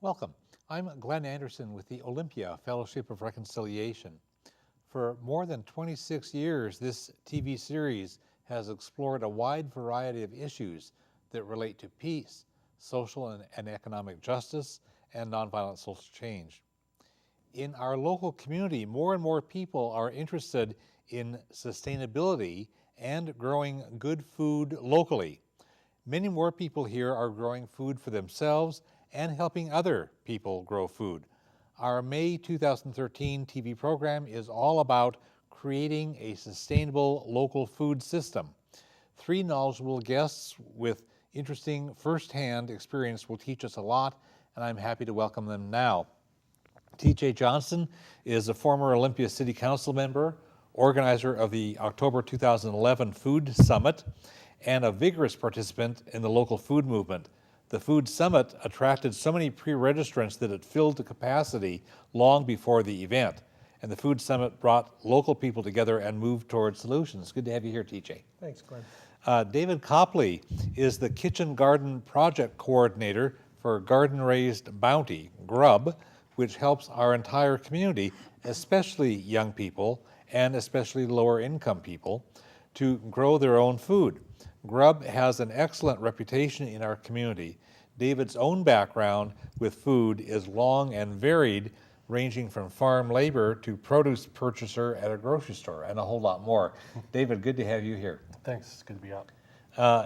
Welcome. I'm Glenn Anderson with the Olympia Fellowship of Reconciliation. For more than 26 years, this TV series has explored a wide variety of issues that relate to peace, social and economic justice, and nonviolent social change. In our local community, more and more people are interested in sustainability and growing good food locally. Many more people here are growing food for themselves and helping other people grow food. Our May 2013 TV program is all about creating a sustainable local food system. Three knowledgeable guests with interesting firsthand experience will teach us a lot, and I'm happy to welcome them now. T.J. Johnson is a former Olympia City Council member, organizer of the October 2011 Food Summit, and a vigorous participant in the local food movement. The Food Summit attracted so many pre-registrants that it filled to capacity long before the event. And the Food Summit brought local people together and moved towards solutions. Good to have you here, TJ. Thanks, Glenn. David Copley is the Kitchen Garden Project Coordinator for Garden Raised Bounty, GRUB, which helps our entire community, especially young people and especially lower income people, to grow their own food. GRUB has an excellent reputation in our community. David's own background with food is long and varied, ranging from farm labor to produce purchaser at a grocery store and a whole lot more. David, good to have you here. Thanks, it's good to be out.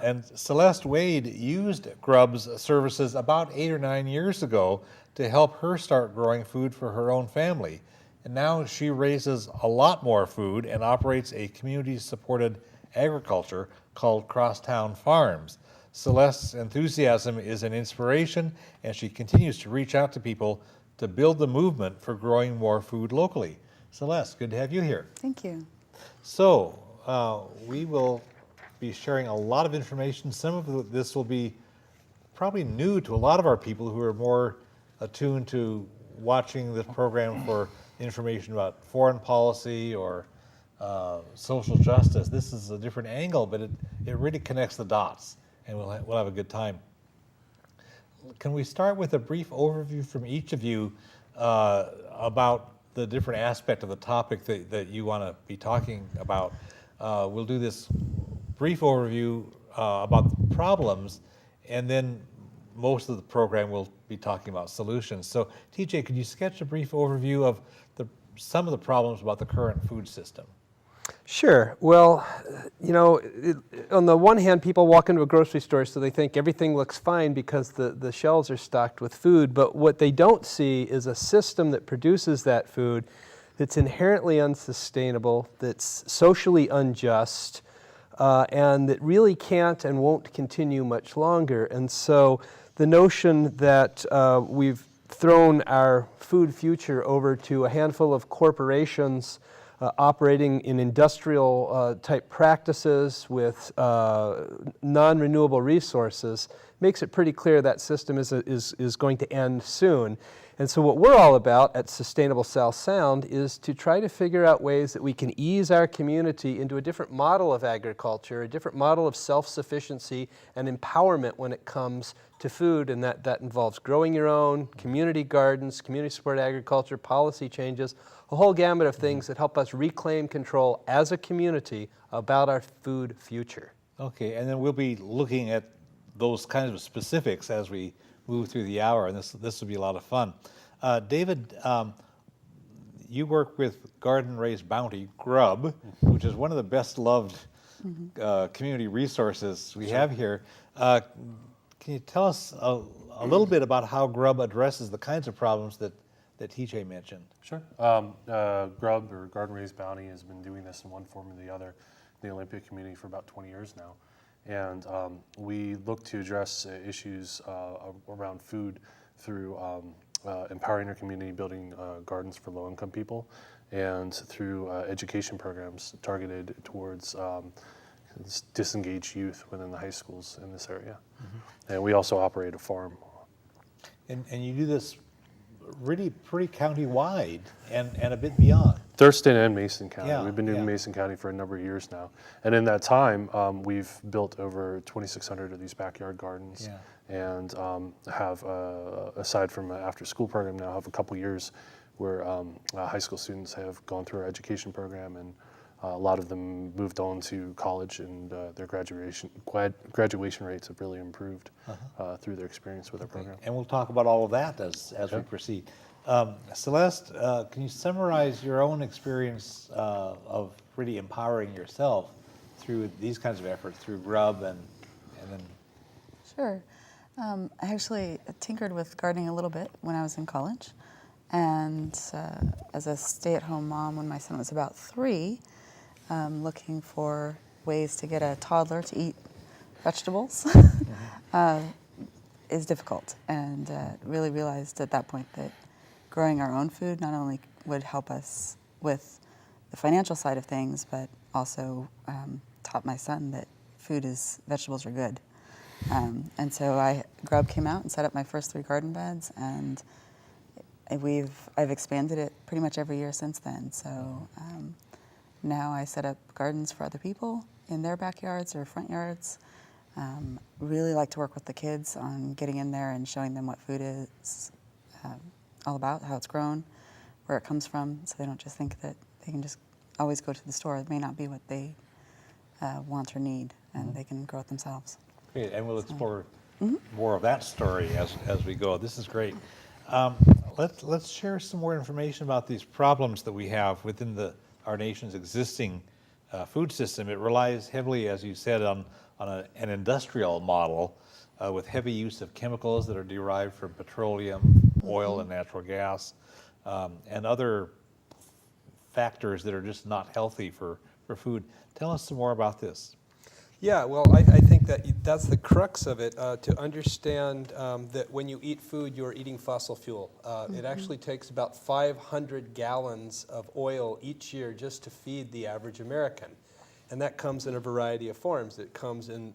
And Celeste Wade used GRUB's services about 8 or 9 years ago to help her start growing food for her own family. And now she raises a lot more food and operates a community-supported agriculture called Crosstown Farms. Celeste's enthusiasm is an inspiration, and she continues to reach out to people to build the movement for growing more food locally. Celeste, good to have you here. Thank you. So we will be sharing a lot of information. Some of this will be probably new to a lot of our people who are more attuned to watching this program for information about foreign policy or social justice. This is a different angle, but it really connects the dots, and we'll have a good time. Can we start with a brief overview from each of you about the different aspect of the topic that you want to be talking about? We'll do this brief overview about the problems, and then most of the program will be talking about solutions. So, TJ, could you sketch a brief overview of some of the problems about the current food system? Sure. Well, on the one hand, people walk into a grocery store, so they think everything looks fine because the shelves are stocked with food. But what they don't see is a system that produces that food that's inherently unsustainable, that's socially unjust, and that really can't and won't continue much longer. And so the notion that we've thrown our food future over to a handful of corporations operating in industrial type practices with non-renewable resources makes it pretty clear that system is going to end soon. And so what we're all about at Sustainable South Sound is to try to figure out ways that we can ease our community into a different model of agriculture, a different model of self-sufficiency and empowerment when it comes to food, and that involves growing your own, community gardens, community-supported agriculture, policy changes, a whole gamut of things that help us reclaim control as a community about our food future. Okay, and then we'll be looking at those kinds of specifics as we move through the hour, and this will be a lot of fun. David, you work with Garden Raised Bounty, GRUB, which is one of the best loved community resources we have here. Can you tell us a little bit about how GRUB addresses the kinds of problems that TJ mentioned? Sure. GRUB, or Garden Raised Bounty, has been doing this in one form or the other in the Olympia community for about 20 years now. And we look to address issues around food through empowering our community, building gardens for low-income people, and through education programs targeted towards disengaged youth within the high schools in this area. Mm-hmm. And we also operate a farm. And you do this really pretty county-wide and a bit beyond. Thurston and Mason County. Yeah, We've been doing yeah. Mason County for a number of years now. And in that time, we've built over 2,600 of these backyard gardens. Yeah. And have, aside from an after-school program now, have a couple years where high school students have gone through our education program, and a lot of them moved on to college, and their graduation rates have really improved through their experience with our program. And we'll talk about all of that as we proceed. Celeste, can you summarize your own experience of really empowering yourself through these kinds of efforts, through Grub and then? Sure. I actually tinkered with gardening a little bit when I was in college. And as a stay-at-home mom, when my son was about 3, looking for ways to get a toddler to eat vegetables is difficult. And really realized at that point that growing our own food not only would help us with the financial side of things, but also taught my son that vegetables are good. And so Grub came out and set up my first 3 garden beds, and I've expanded it pretty much every year since then. So now I set up gardens for other people in their backyards or front yards. Really like to work with the kids on getting in there and showing them what food is all about, how it's grown, where it comes from, so they don't just think that they can just always go to the store. It may not be what they want or need, and they can grow it themselves. Great, and we'll explore more of that story as we go. This is great. Let's share some more information about these problems that we have within our nation's existing food system. It relies heavily, as you said, on an industrial model with heavy use of chemicals that are derived from petroleum, oil, and natural gas, and other factors that are just not healthy for food. Tell us some more about this. Yeah, well, I think that's the crux of it, to understand that when you eat food, you're eating fossil fuel. It actually takes about 500 gallons of oil each year just to feed the average American. And that comes in a variety of forms. It comes in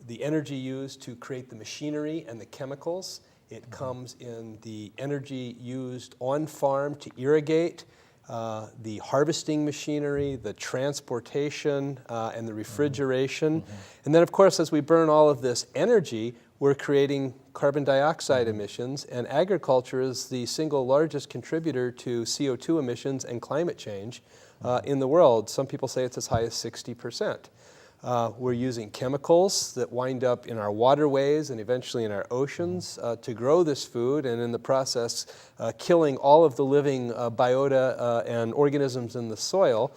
the energy used to create the machinery and the chemicals. It comes in the energy used on farm to irrigate, the harvesting machinery, the transportation, and the refrigeration. And then, of course, as we burn all of this energy, we're creating carbon dioxide emissions, and agriculture is the single largest contributor to CO2 emissions and climate change in the world. Some people say it's as high as 60%. We're using chemicals that wind up in our waterways and eventually in our oceans to grow this food, and in the process killing all of the living biota and organisms in the soil.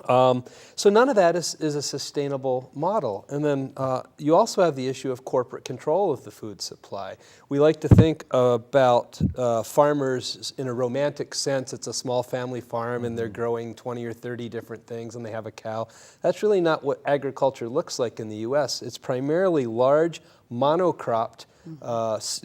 So none of that is a sustainable model. And then you also have the issue of corporate control of the food supply. We like to think about farmers in a romantic sense. It's a small family farm and they're growing 20 or 30 different things and they have a cow. That's really not what agriculture looks like in the US. It's primarily large, monocropped,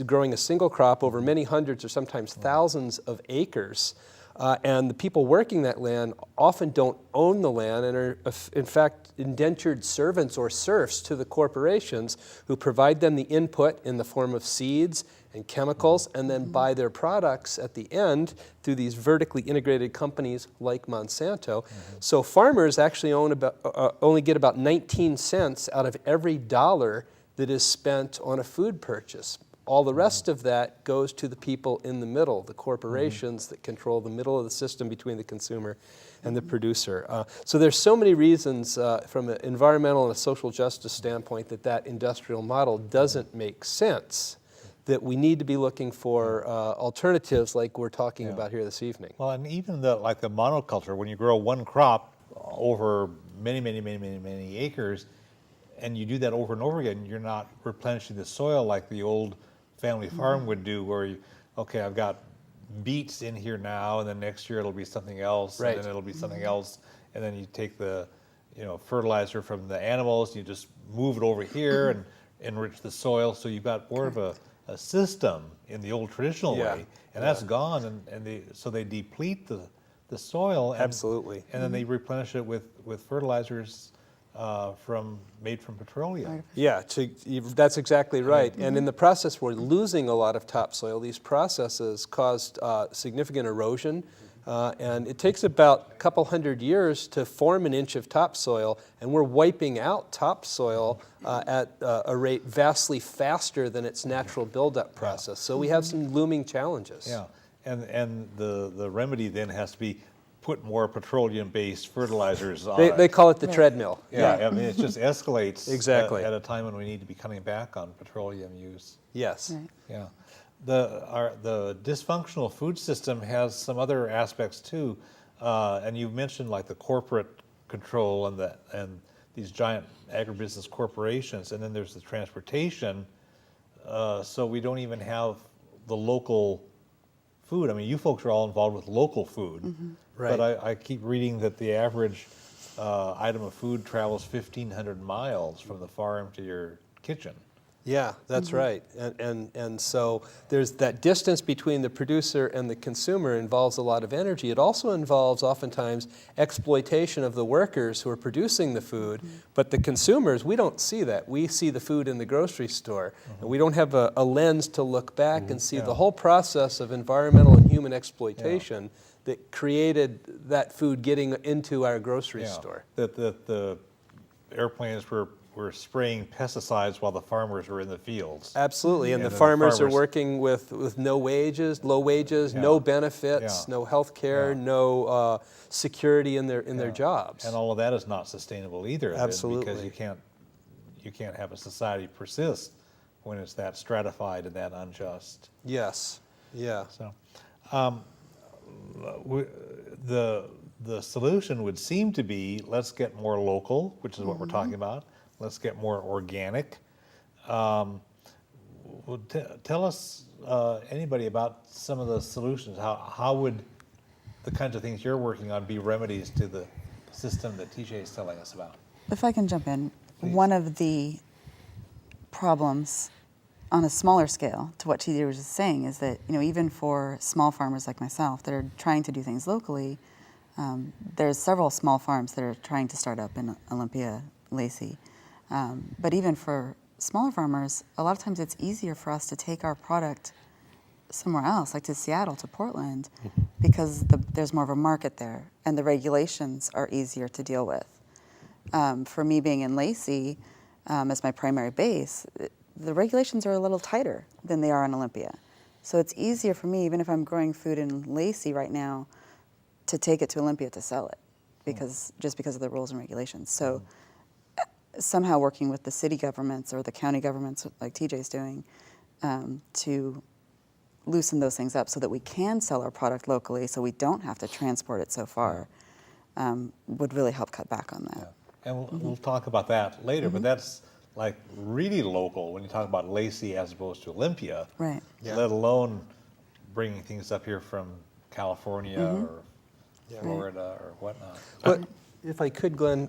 growing a single crop over many hundreds or sometimes thousands of acres. And the people working that land often don't own the land and are, in fact, indentured servants or serfs to the corporations who provide them the input in the form of seeds and chemicals and then buy their products at the end through these vertically integrated companies like Monsanto. So farmers actually only get about 19 cents out of every dollar that is spent on a food purchase. All the rest of that goes to the people in the middle, the corporations that control the middle of the system between the consumer and the producer. So there's so many reasons from an environmental and a social justice standpoint that industrial model doesn't make sense, that we need to be looking for alternatives like we're talking about here this evening. Well, and even like the monoculture, when you grow one crop over many acres, and you do that over and over again, you're not replenishing the soil like the old family farm would do, where I've got beets in here now, and then next year it'll be something else, Right. and then it'll be something else, and then you take the fertilizer from the animals, and you just move it over here and enrich the soil, so you've got more of a system in the old traditional way, and that's gone, so they deplete the soil, and, Absolutely. and then they replenish it with fertilizers made from petroleum. Yeah, that's exactly right. And in the process, we're losing a lot of topsoil. These processes caused significant erosion And it takes about a couple hundred years to form an inch of topsoil, and we're wiping out topsoil at a rate vastly faster than its natural buildup process. So we have some looming challenges. Yeah, and the remedy then has to be put more petroleum-based fertilizers on They it. call it the Right. treadmill. Yeah, I mean, it just escalates Exactly. at a time when we need to be cutting back on petroleum use. Yes. Right. Yeah. The dysfunctional food system has some other aspects too, and you've mentioned like the corporate control and these giant agribusiness corporations, and then there's the transportation. So we don't even have the local food. I mean, you folks are all involved with local food, Right. but I keep reading that the average item of food travels 1,500 miles from the farm to your kitchen. Yeah, that's right. And so there's that distance between the producer and the consumer involves a lot of energy. It also involves oftentimes exploitation of the workers who are producing the food, but the consumers, we don't see that. We see the food in the grocery store, and we don't have a lens to look back and see the whole process of environmental and human exploitation that created that food getting into our grocery store. That the airplanes were spraying pesticides while the farmers were in the fields. Absolutely, and And the then the farmers are farmers- working with no wages, low wages, Yeah. no benefits, Yeah. no health care, Yeah. no security in their jobs. And all of that is not sustainable either. then, Absolutely. Because you can't have a society persist when it's that stratified and that unjust. Yes, yeah. So, the solution would seem to be, let's get more local, which is what we're talking about. Let's get more organic. Tell us, anybody, about some of the solutions. How would the kinds of things you're working on be remedies to the system that TJ is telling us about? If I can jump in, Please. one of the problems on a smaller scale to what TJ was just saying is that, even for small farmers like myself that are trying to do things locally, there's several small farms that are trying to start up in Olympia, Lacey. But even for smaller farmers, a lot of times it's easier for us to take our product somewhere else, like to Seattle, to Portland, because there's more of a market there, and the regulations are easier to deal with. For me being in Lacey as my primary base, the regulations are a little tighter than they are in Olympia. So it's easier for me, even if I'm growing food in Lacey right now, to take it to Olympia to sell it, just because of the rules and regulations. So somehow working with the city governments or the county governments, like TJ's doing, to loosen those things up so that we can sell our product locally, so we don't have to transport it so far, would really help cut back on that. Yeah. And we'll talk about that later, but that's like really local when you talk about Lacey as opposed to Olympia, Right. Yeah. let alone bringing things up here from California or Florida or whatnot. But if I could, Glenn,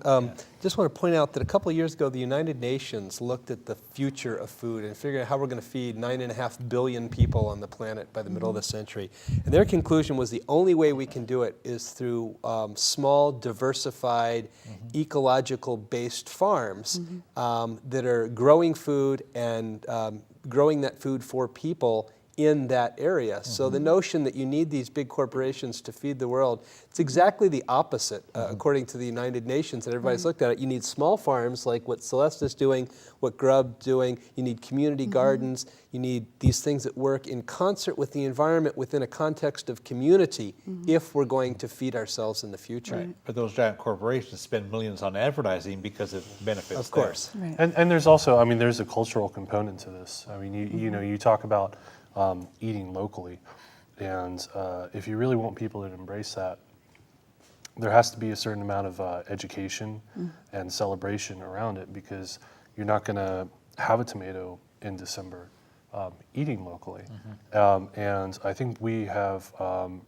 just want to point out that a couple of years ago, the United Nations looked at the future of food and figured out how we're going to feed 9.5 billion people on the planet by the middle of the century. And their conclusion was the only way we can do it is through small, diversified, ecological-based farms that are growing food and growing that food for people in that area. So the notion that you need these big corporations to feed the world, it's exactly the opposite, according to the United Nations, and everybody's looked at it. You need small farms like what Celeste is doing, what Grub's doing. You need community gardens. You need these things that work in concert with the environment within a context of community if we're going to feed ourselves in the future. Right. But those giant corporations spend millions on advertising because it benefits Of course. Right. And there's also, there's a cultural component to this. You talk about eating locally, and if you really want people to embrace that, there has to be a certain amount of education and celebration around it, because you're not going to have a tomato in December eating locally. And I think we have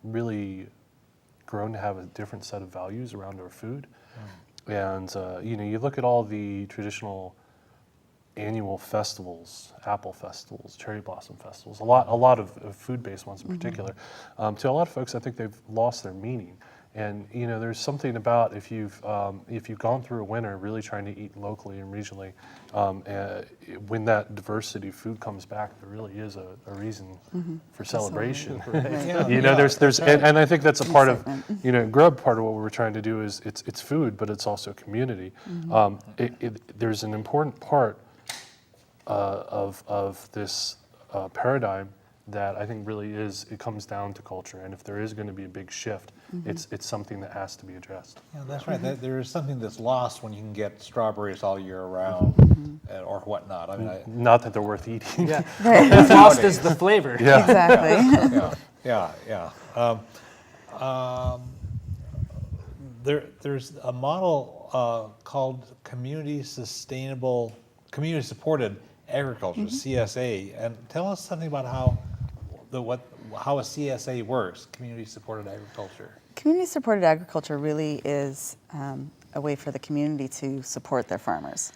really grown to have a different set of values around our food. And you look at all the traditional annual festivals, apple festivals, cherry blossom festivals, a lot of food-based ones in particular. To a lot of folks, I think they've lost their meaning. And there's something about if you've gone through a winter really trying to eat locally and regionally, when that diversity of food comes back, there really is a reason for celebration. There's and I think that's a part of Grub. Part of what we're trying to do is it's food, but it's also community. There's an important part of this paradigm that I think really it comes down to culture, and if there is going to be a big shift, it's something that has to be addressed. Yeah, that's right. There is something that's lost when you can get strawberries all year round or whatnot. I mean, Not that they're worth eating. Yeah. What's lost is the flavor. Yeah. Exactly. yeah. There's a model called community supported agriculture, CSA, and tell us something about how a CSA works, community supported agriculture. Community supported agriculture really is a way for the community to support their farmers.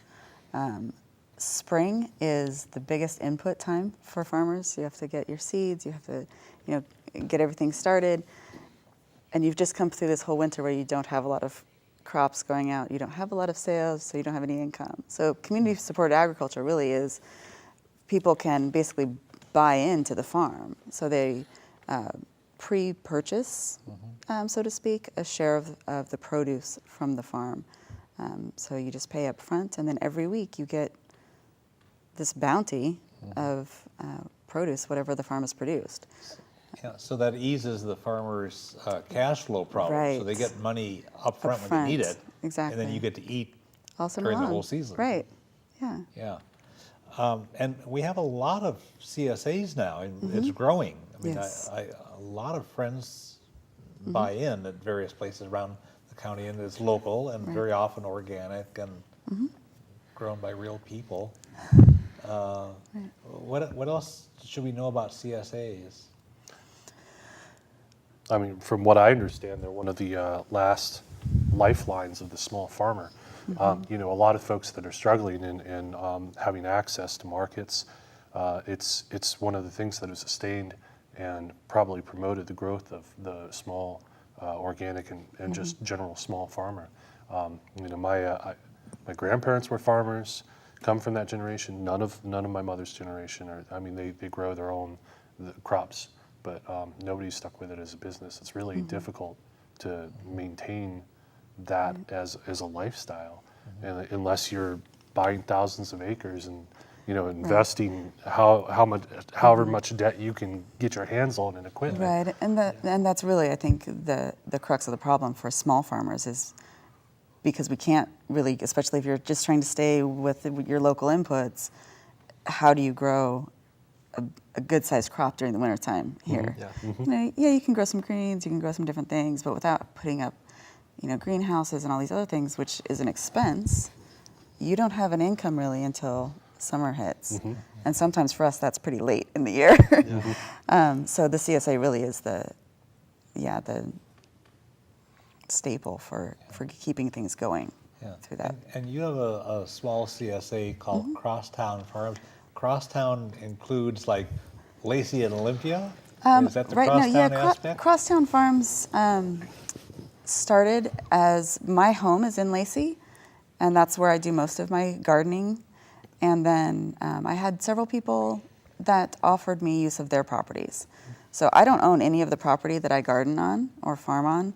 Spring is the biggest input time for farmers. You have to get your seeds, you have to get everything started, and you've just come through this whole winter where you don't have a lot of crops going out, you don't have a lot of sales, so you don't have any income. So community supported agriculture really is people can basically buy into the farm. So they pre-purchase, so to speak, a share of the produce from the farm. So you just pay up front, and then every week you get this bounty of produce, whatever the farm has produced. Yeah, so that eases the farmer's cash flow problem. Right. So they get money up front when they need it. Exactly. And then you get to eat All summer during the long. whole season. Right. Yeah. Yeah. And we have a lot of CSAs now, and it's growing. I mean, Yes. a lot of friends buy in at various places around the county, and it's local and very often organic and grown by real people. What else should we know about CSAs? I mean, from what I understand, they're one of the last lifelines of the small farmer. A lot of folks that are struggling in having access to markets, it's one of the things that has sustained and probably promoted the growth of the small organic and just general small farmer. My grandparents were farmers, come from that generation. None of my mother's generation they grow their own crops, but nobody's stuck with it as a business. It's really difficult to maintain that as a lifestyle, and unless you're buying thousands of acres and investing however much debt you can get your hands on in equipment. Right, and that's really, I think, the crux of the problem for small farmers is because we can't really, especially if you're just trying to stay with your local inputs, how do you grow a good-sized crop during the wintertime here? You can grow some greens, you can grow some different things, but without putting up greenhouses and all these other things, which is an expense, you don't have an income really until summer hits. And sometimes for us, that's pretty late in the year. So the CSA really is the staple for keeping things going through that. And you have a small CSA called Crosstown Farms. Crosstown includes like Lacey and Olympia? Is that the Crosstown aspect? Crosstown Farms started as my home is in Lacey, and that's where I do most of my gardening. And then I had several people that offered me use of their properties. So I don't own any of the property that I garden on or farm on.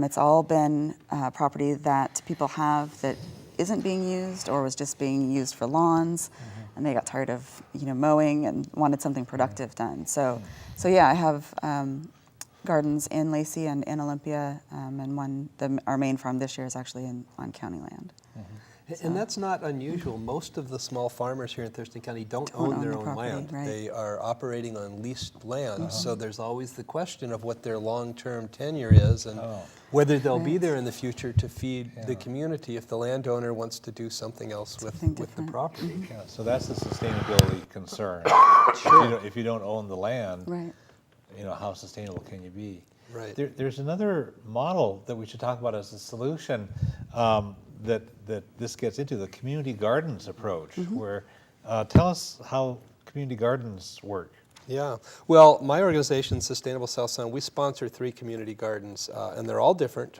It's all been property that people have that isn't being used or was just being used for lawns, and they got tired of mowing and wanted something productive done. So yeah, I have gardens in Lacey and in Olympia, and our main farm this year is actually on county land. And that's not unusual. Most of the small farmers here in Thurston County don't own their own property, land. right. They are operating on leased land. So there's always the question of what their long-term tenure is and whether they'll be there in the future to feed the community if the landowner wants to do something else with the property. Yeah, so that's the sustainability concern. If you don't own the land, Right. How sustainable can you be? Right. There's another model that we should talk about as a solution that this gets into, the community gardens approach, where tell us how community gardens work. Yeah. Well, my organization, Sustainable South Sound, we sponsor 3 community gardens, and they're all different.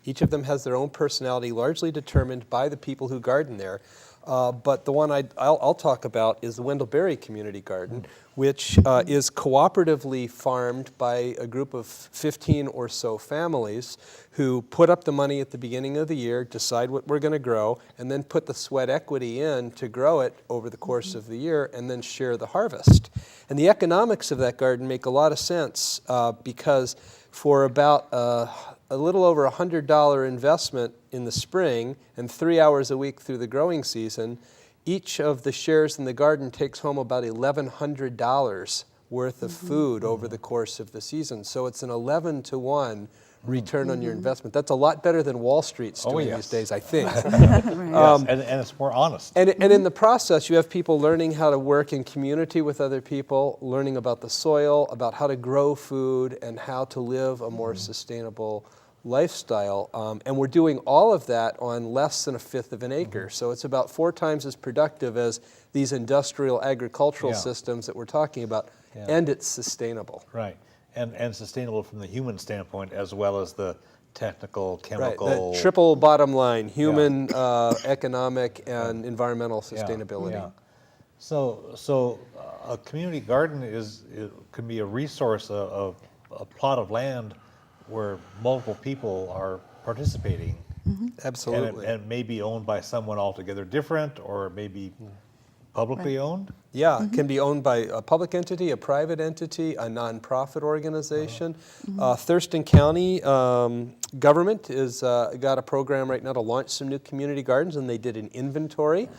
Each of them has their own personality, largely determined by the people who garden there. But the one I'll talk about is the Wendell Berry Community Garden, which is cooperatively farmed by a group of 15 or so families who put up the money at the beginning of the year, decide what we're going to grow, and then put the sweat equity in to grow it over the course of the year, and then share the harvest. And the economics of that garden make a lot of sense because for about a little over $100 investment in the spring and 3 hours a week through the growing season, each of the shares in the garden takes home about $1,100 worth of food over the course of the season. So it's an 11 to 1 return on your investment. That's a lot better than Wall Street's doing these days, I think. Yes, and it's more honest. And in the process, you have people learning how to work in community with other people, learning about the soil, about how to grow food, and how to live a more sustainable lifestyle. And we're doing all of that on less than 1/5 of an acre. So it's about 4 times as productive as these industrial agricultural systems that we're talking about, and it's sustainable. Right. And sustainable from the human standpoint as well as the technical, Right, chemical. the triple bottom line, human, economic, and environmental sustainability. Yeah. So a community garden can be a resource, a plot of land where multiple people are participating. Absolutely. And it may be owned by someone altogether different, or maybe publicly owned. Yeah, it can be owned by a public entity, a private entity, a nonprofit organization. Thurston County government has got a program right now to launch some new community gardens, and they did an inventory.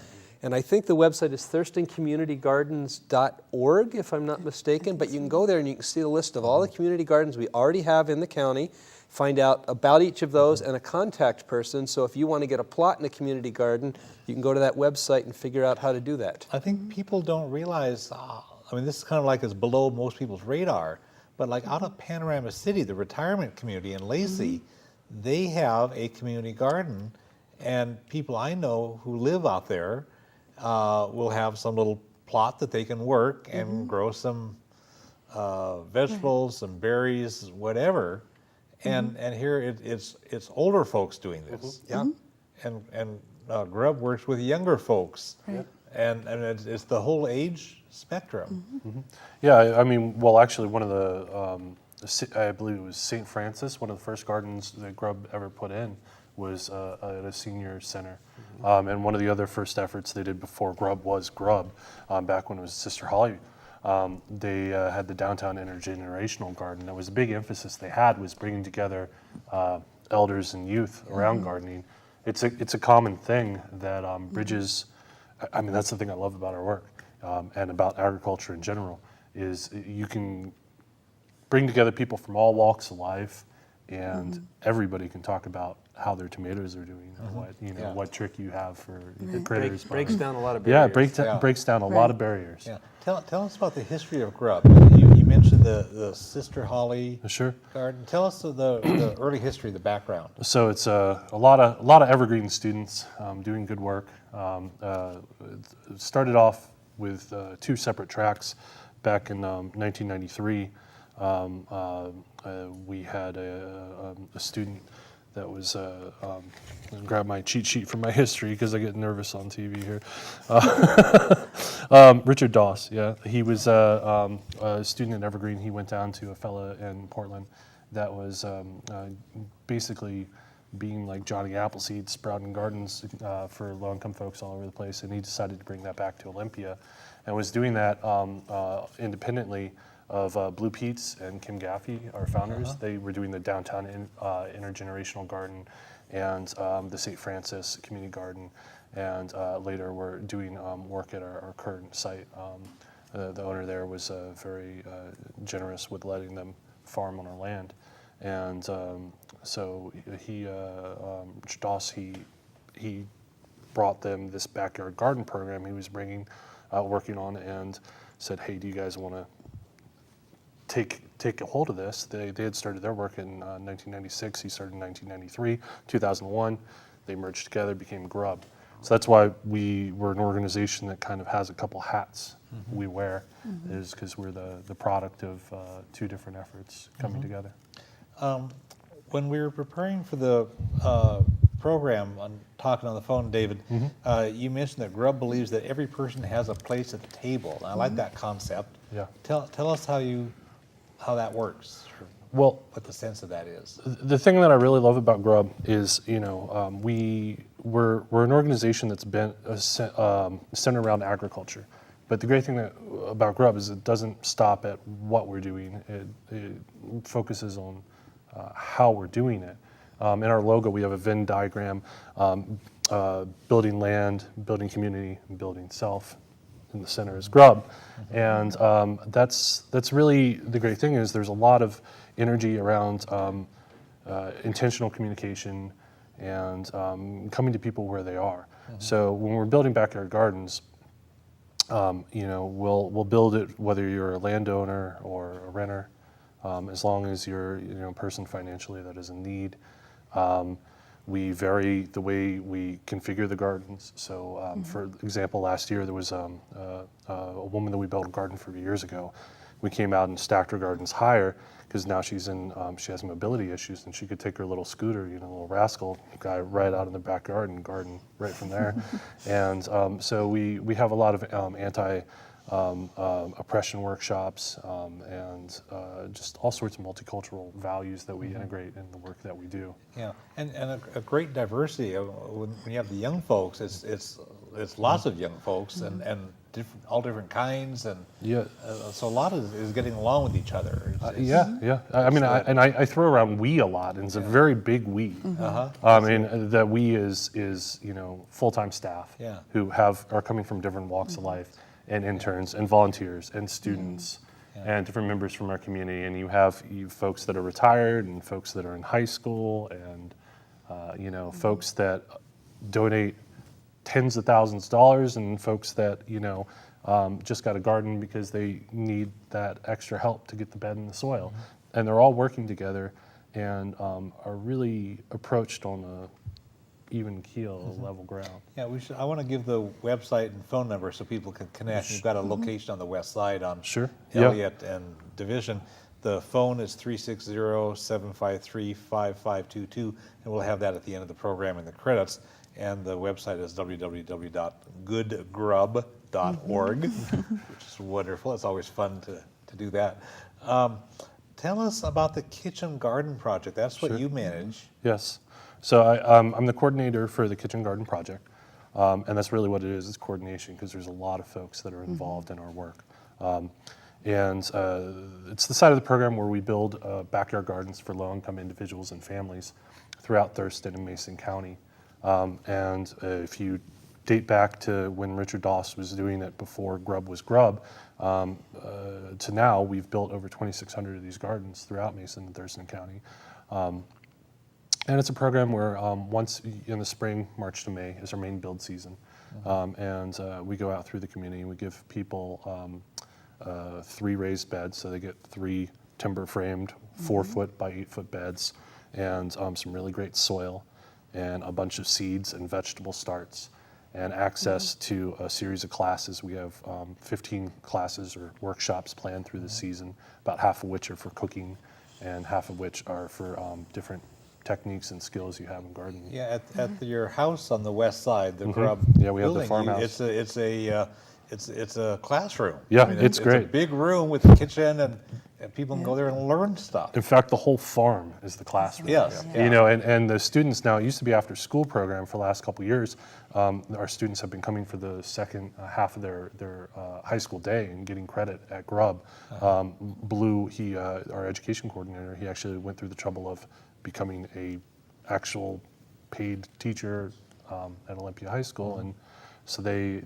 And I think the website is thurstoncommunitygardens.org, if I'm not mistaken. But you can go there and you can see the list of all the community gardens we already have in the county, find out about each of those and a contact person. So if you want to get a plot in a community garden, you can go to that website and figure out how to do that. I think people don't realize, I mean, this is kind of like it's below most people's radar, but like out of Panorama City, the retirement community in Lacey, they have a community garden, and people I know who live out there will have some little plot that they can work and grow some vegetables, some berries, whatever. And here it's older folks doing this. Yeah. And Grub works with younger folks. Right. And it's the whole age spectrum. Yeah, I mean, well, actually, one of the, I believe it was St. Francis, one of the first gardens that Grub ever put in was at a senior center. And one of the other first efforts they did before Grub was Grub, back when it was Sister Holly, they had the downtown intergenerational garden. That was a big emphasis they had, was bringing together elders and youth around gardening. It's a common thing that bridges. I mean, that's the thing I love about our work and about agriculture in general, is you can bring together people from all walks of life, and everybody can talk about how their tomatoes are doing, or what what trick you have for the critters. Breaks down a lot of Yeah, barriers. it breaks down a lot of barriers. Yeah. Tell us about the history of Grub. You mentioned the Sister Holly Sure. garden. Tell us the early history, the background. So it's a lot of evergreen students doing good work. It started off with 2 separate tracks back in 1993. We had a student that was, grab my cheat sheet from my history because I get nervous on TV here. Richard Doss, yeah. He was a student at Evergreen. He went down to a fella in Portland that was basically being like Johnny Appleseed, sprouting gardens for low-income folks all over the place, and he decided to bring that back to Olympia, and was doing that independently of Blue Pete's and Kim Gaffey, our founders. They were doing the downtown intergenerational garden and the St. Francis community garden, and later we're doing work at our current site. The owner there was very generous with letting them farm on our land, and so Doss, he brought them this backyard garden program he was working on, and said, hey, do you guys want to take a hold of this? They had started their work in 1996. He started in 1993, 2001. They merged together, became Grub. So that's why we're an organization that kind of has a couple hats we wear, is because we're the product of two different efforts coming together. When we were preparing for the program, on talking on the phone, David, you mentioned that Grub believes that every person has a place at the table. And I like that concept. Yeah. Tell us how that works. Or Well, what the sense of that is. the thing that I really love about Grub is, we're an organization that's been centered around agriculture. But the great thing about Grub is it doesn't stop at what we're doing. It focuses on how we're doing it. In our logo, we have a Venn diagram, building land, building community, and building self. In the center is Grub. And that's really the great thing is there's a lot of energy around intentional communication and coming to people where they are. So when we're building backyard gardens, we'll build it whether you're a landowner or a renter, as long as you're a person financially that is in need. We vary the way we configure the gardens. So, for example, last year there was a woman that we built a garden for years ago. We came out and stacked her gardens higher because now she has mobility issues, and she could take her little scooter, little rascal guy, right out in the backyard and garden right from there. And so we have a lot of oppression workshops and just all sorts of multicultural values that we integrate in the work that we do. Yeah, and a great diversity. When you have the young folks, it's lots of young folks and all different kinds, and Yeah. So a lot is getting along with each other. Yeah. I mean, I throw around we a lot, and it's a very big we. And that we is full-time staff Yeah. who are coming from different walks of life, and interns and volunteers and students and different members from our community. And you have folks that are retired and folks that are in high school and folks that donate tens of thousands of dollars and folks that just got a garden because they need that extra help to get the bed in the soil. And they're all working together and are really approached on a even keel, level ground. Yeah, I want to give the website and phone number so people can connect. You've got a location on the west side on Sure. Yeah. Elliott and Division. The phone is 360-753-5522, and we'll have that at the end of the program in the credits. And the website is www.goodgrub.org, which is wonderful. It's always fun to do that. Tell us about the Kitchen Garden Project. That's what you manage. Yes. So I'm the coordinator for the Kitchen Garden Project, and that's really what it is. It's coordination because there's a lot of folks that are involved in our work. And it's the side of the program where we build backyard gardens for low-income individuals and families throughout Thurston and Mason County. And if you date back to when Richard Doss was doing it before Grub was Grub, to now, we've built over 2,600 of these gardens throughout Mason and Thurston County. And it's a program where once in the spring, March to May, is our main build season. And we go out through the community and we give people 3 raised beds. So they get 3 timber framed 4-foot by 8-foot beds and some really great soil and a bunch of seeds and vegetable starts and access to a series of classes. We have 15 classes or workshops planned through the season, about half of which are for cooking and half of which are for different techniques and skills you have in gardening. Yeah, at your house on the west side, the Grub Yeah, we have the building, farmhouse. It's a classroom. Yeah, I mean, it's great. It's a big room with a kitchen, and people can go there and learn stuff. In fact, the whole farm is the classroom. Yes, And the students now, it used to be after school program for the last couple of years. Our students have been coming for the second half of their high school day and getting credit at Grub. Blue, our education coordinator, he actually went through the trouble of becoming a actual paid teacher at Olympia High School, and so they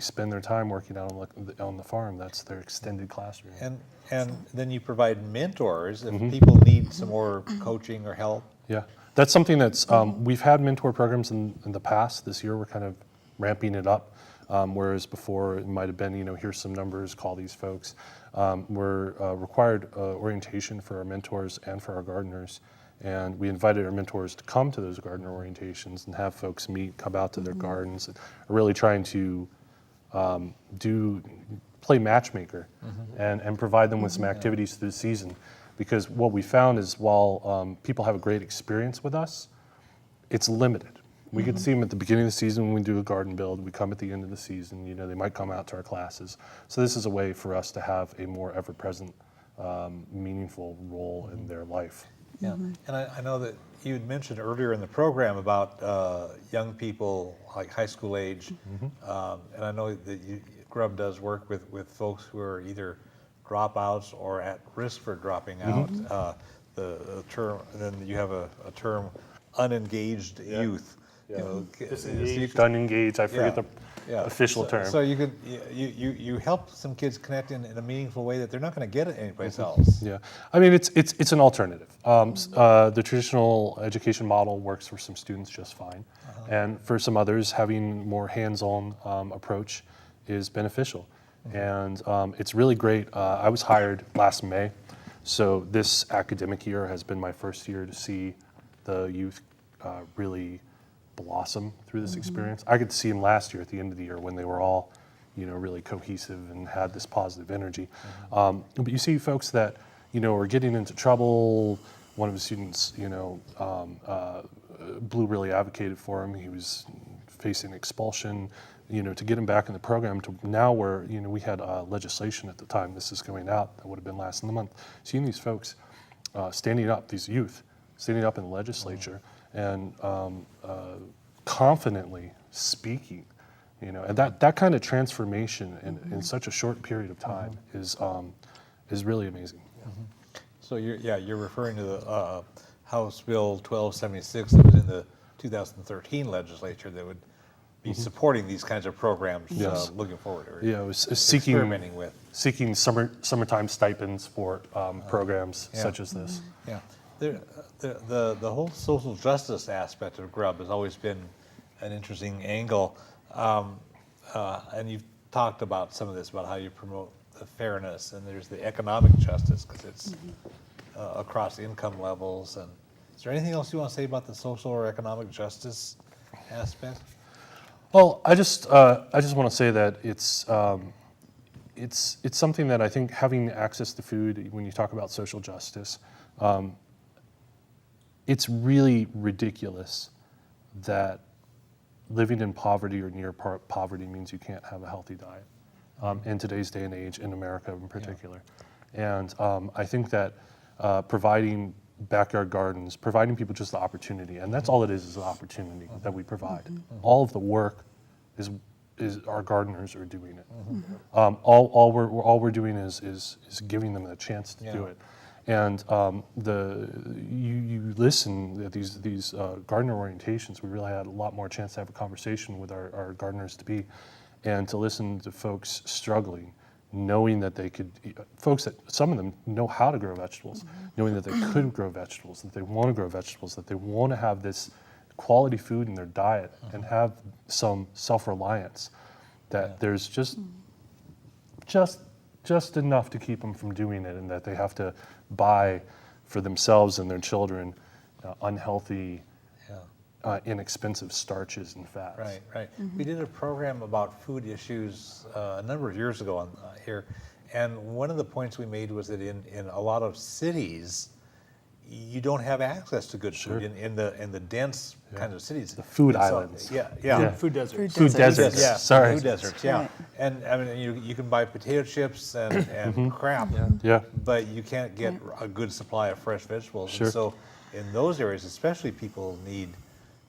spend their time working out on the farm. That's their extended classroom. And then you provide mentors if people need some more coaching or help. Yeah, that's something that's we've had mentor programs in the past. This year we're kind of ramping it up, whereas before it might have been here's some numbers, call these folks. We're required orientation for our mentors and for our gardeners. And we invited our mentors to come to those gardener orientations and have folks meet, come out to their gardens, and really trying to play matchmaker and provide them with some activities through the season. Because what we found is while people have a great experience with us, it's limited. We get to see them at the beginning of the season when we do a garden build. We come at the end of the season. You know, they might come out to our classes. So this is a way for us to have a more ever-present, meaningful role in their life. Yeah, and I know that you had mentioned earlier in the program about young people, like high school age, and I know that Grub does work with folks who are either dropouts or at risk for dropping out. The term, and then you have a term, unengaged youth. Yeah. You know, Disengaged, unengaged, I forget the official term. So you help some kids connect in a meaningful way that they're not going to get it anyplace else. Yeah, I mean, it's an alternative. The traditional education model works for some students just fine. And for some others, having more hands-on approach is beneficial. And it's really great. I was hired last May, so this academic year has been my first year to see the youth really blossom through this experience. I could see them last year at the end of the year when they were all, you know, really cohesive and had this positive energy. But you see folks that, you know, are getting into trouble. One of the students, you know, Blue really advocated for him. He was facing expulsion, you know, to get him back in the program to now where, you know, we had legislation at the time this is going out, that would have been last in the month. Seeing these folks standing up, these youth, standing up in the legislature and confidently speaking, you know, and that kind of transformation in such a short period of time is really amazing. So you're referring to the House Bill 1276 that was in the 2013 legislature that would be supporting these kinds of programs looking forward, or Yeah, it was experimenting with. seeking summertime stipends for programs such as this. Yeah, the whole social justice aspect of Grub has always been an interesting angle, and you've talked about some of this, about how you promote the fairness, and there's the economic justice because it's across income levels. And is there anything else you want to say about the social or economic justice aspect? Well, I just want to say that it's something that I think having access to food, when you talk about social justice, it's really ridiculous that living in poverty or near poverty means you can't have a healthy diet in today's day and age, in America in particular. And I think that providing backyard gardens, providing people just the opportunity, and that's all it is an opportunity that we provide. All of the work is our gardeners are doing it. All we're doing is giving them the chance to do it. And you listen at these gardener orientations, we really had a lot more chance to have a conversation with our gardeners to be, and to listen to folks struggling, knowing that they could, folks that some of them know how to grow vegetables, knowing that they could grow vegetables, that they want to grow vegetables, that they want to have this quality food in their diet and have some self-reliance, that there's just enough to keep them from doing it, and that they have to buy for themselves and their children unhealthy, inexpensive starches and fats. Right. We did a program about food issues a number of years ago here, and one of the points we made was that in a lot of cities, you don't have access to good food in the dense kind of cities. The food islands. Food deserts. Food deserts. Yeah, Sorry. food deserts. Yeah, and I mean you can buy potato chips and crap. But you can't get a good supply of fresh vegetables. And so in those areas, especially, people need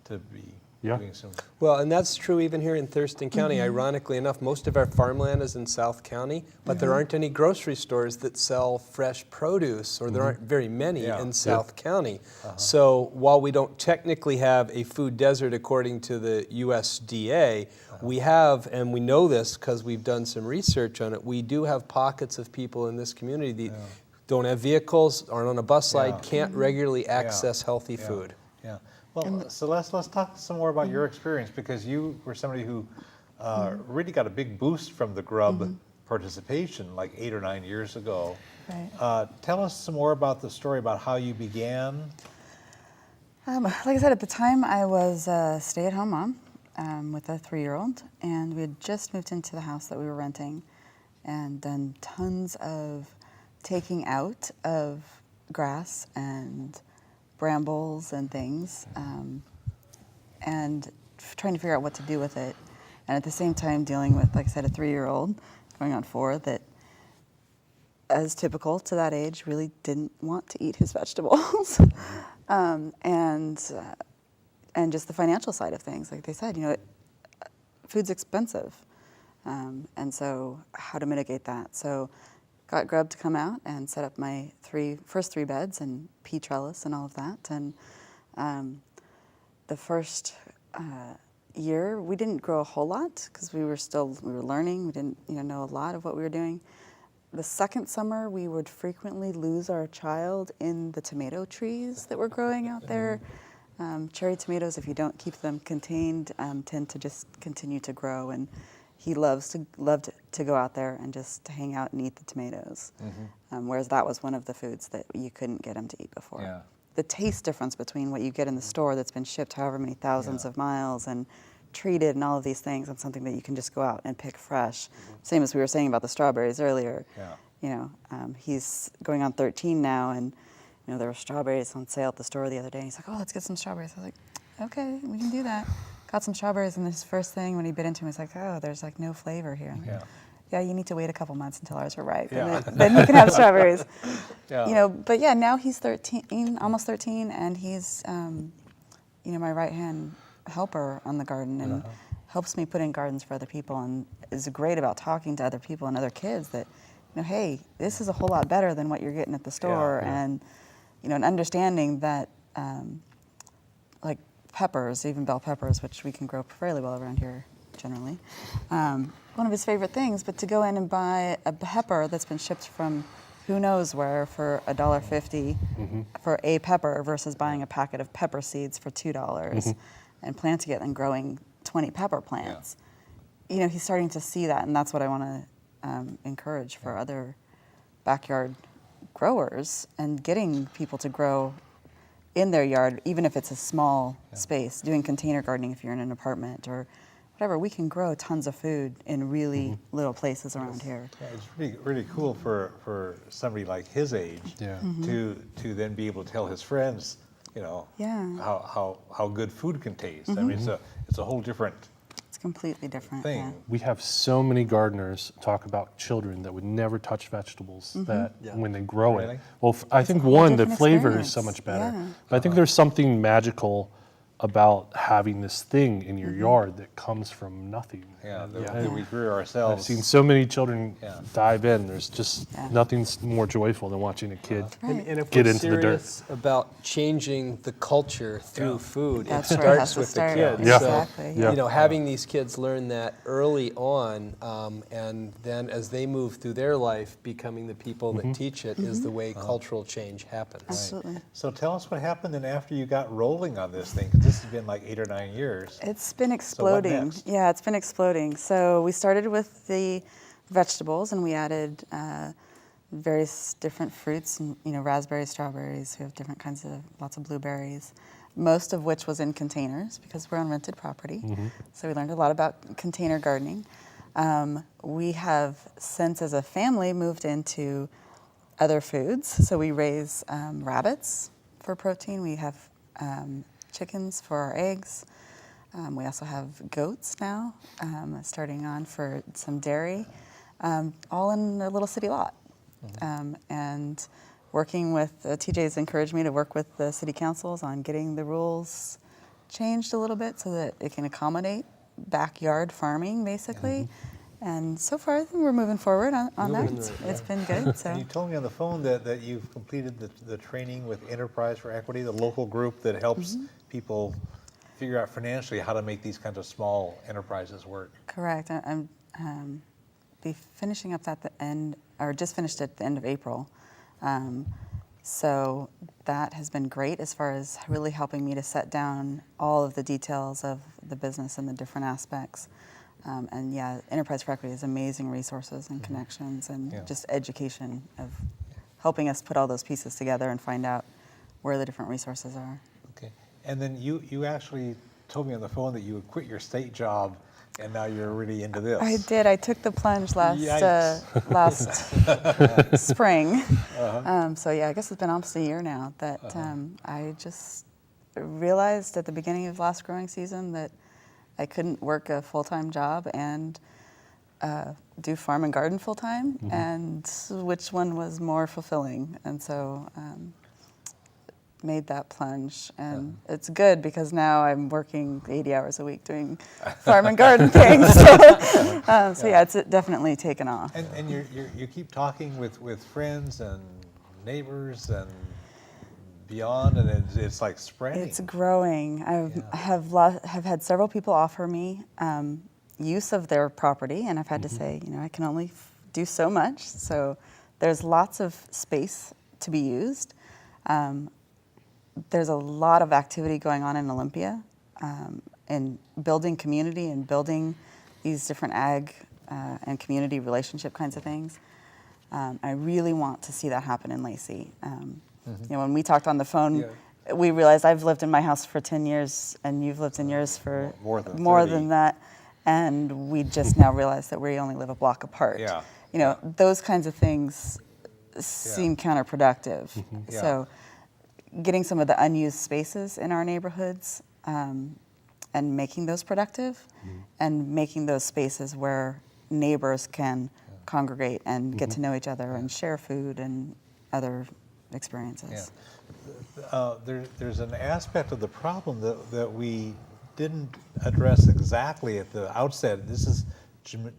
to be doing some. Well, and that's true even here in Thurston County. Ironically enough, most of our farmland is in South County, but there aren't any grocery stores that sell fresh produce, or there aren't very many in South County. So while we don't technically have a food desert according to the USDA, we have, and we know this because we've done some research on it, we do have pockets of people in this community that don't have vehicles, aren't on a bus line, can't regularly access healthy food. Well, Celeste, let's talk some more about your experience, because you were somebody who really got a big boost from the Grub participation like 8 or 9 years ago. Right. Tell us some more about the story about how you began. Like I said, at the time I was a stay-at-home mom with a 3-year-old, and we had just moved into the house that we were renting and done tons of taking out of grass and brambles and things, and trying to figure out what to do with it. And at the same time dealing with, like I said, a 3-year-old going on 4 that, as typical to that age, really didn't want to eat his vegetables. And just the financial side of things. Like they said, food's expensive. And so how to mitigate that. So got Grub to come out and set up my first 3 beds and pea trellis and all of that. And the first year, we didn't grow a whole lot because we were learning. We didn't know a lot of what we were doing. The second summer, we would frequently lose our child in the tomato trees that were growing out there. Cherry tomatoes, if you don't keep them contained, tend to just continue to grow. And he loved to go out there and just hang out and eat the tomatoes. Whereas that was one of the foods that you couldn't get him to eat before. Yeah. The taste difference between what you get in the store that's been shipped however many thousands of miles and treated and all of these things, and something that you can just go out and pick fresh. Same as we were saying about the strawberries earlier. He's going on 13 now, and there were strawberries on sale at the store the other day. And he's like, "Oh, let's get some strawberries." I was like, "Okay, we can do that." Got some strawberries, and his first thing when he bit into them, he's like, "Oh, there's like no flavor here." I'm like, yeah, you need to wait a couple months until ours are ripe, and then you can have strawberries. But yeah, now he's 13, almost 13, and he's my right-hand helper on the garden, and helps me put in gardens for other people, and is great about talking to other people and other kids that, hey, this is a whole lot better than what you're getting at the store, and and understanding that, like peppers, even bell peppers, which we can grow fairly well around here generally, one of his favorite things, but to go in and buy a pepper that's been shipped from who knows where for $1.50 for a pepper versus buying a packet of pepper seeds for $2 and planting it and growing 20 pepper plants. He's starting to see that, and that's what I want to encourage for other backyard growers, and getting people to grow in their yard, even if it's a small space, doing container gardening if you're in an apartment or whatever. We can grow tons of food in really little places around here. Yeah, it's really cool for somebody like his age to then be able to tell his friends, how good food can taste. I mean, it's a whole different completely different thing. Yeah. We have so many gardeners talk about children that would never touch vegetables that when they grow Really? it. Well, I think whole one, the different flavor is experience. so much better. Yeah. But I think there's something magical about having this thing in your yard that comes from nothing. That we grew ourselves. I've seen so many children Yeah. dive in. There's just nothing more joyful than watching a kid Right. And if get we're into the dirt. serious about changing the culture through food, That's it where it has starts to with start. the kids. Yeah. Exactly. Yeah. Having these kids learn that early on, and then as they move through their life, becoming the people that teach it is the way cultural change happens. Absolutely. So tell us what happened then after you got rolling on this thing, because this has been like 8 or 9 years. It's been exploding. next? Yeah, it's been exploding. So we started with the vegetables, and we added various different fruits, and raspberries, strawberries. We have different kinds of, lots of blueberries, most of which was in containers because we're on rented property. So we learned a lot about container gardening. We have since, as a family, moved into other foods. So we raise rabbits for protein. We have chickens for our eggs. We also have goats now, starting on for some dairy, all in a little city lot. And working with, TJ's encouraged me to work with the city councils on getting the rules changed a little bit so that it can accommodate backyard farming, basically. And so far, I think we're moving forward on that. It's been good. So. And you told me on the phone that you've completed the training with Enterprise for Equity, the local group that helps people figure out financially how to make these kinds of small enterprises work. Correct. I'm be finishing up at the end, or just finished at the end of April. So that has been great as far as really helping me to set down all of the details of the business and the different aspects. And yeah, Enterprise for Equity has amazing resources and connections and just education of helping us put all those pieces together and find out where the different resources are. Okay. And then you actually told me on the phone that you had quit your state job, and now you're really into this. I did. I took the plunge last Yikes. last spring. So yeah, I guess it's been almost a year now that I just realized at the beginning of last growing season that I couldn't work a full-time job and do farm and garden full-time, and which one was more fulfilling. And so made that plunge, and it's good because now I'm working 80 hours a week doing farm and garden things. So yeah, it's definitely taken off. And you keep talking with friends and neighbors and beyond, and it's like spreading. It's growing. I have had several people offer me use of their property, and I've had to say, I can only do so much. So there's lots of space to be used. There's a lot of activity going on in Olympia, in building community and building these different ag and community relationship kinds of things. I really want to see that happen in Lacey. When we talked on the phone, we realized I've lived in my house for 10 years, and you've lived in yours for more than 30. than that. And we just now realized that we only live a block apart. Those kinds of things seem counterproductive. So getting some of the unused spaces in our neighborhoods and making those productive, and making those spaces where neighbors can congregate and get to know each other and share food and other experiences. There's an aspect of the problem that we didn't address exactly at the outset. This is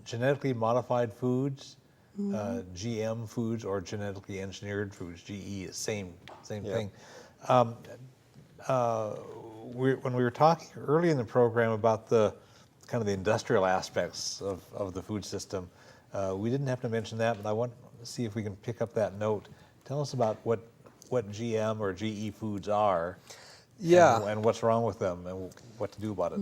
genetically modified foods, GM foods, or genetically engineered foods. GE is same thing. When we were talking early in the program about the kind of the industrial aspects of the food system, we didn't have to mention that, but I want to see if we can pick up that note. Tell us about what GM or GE foods are, and what's wrong with them, and what to do about it.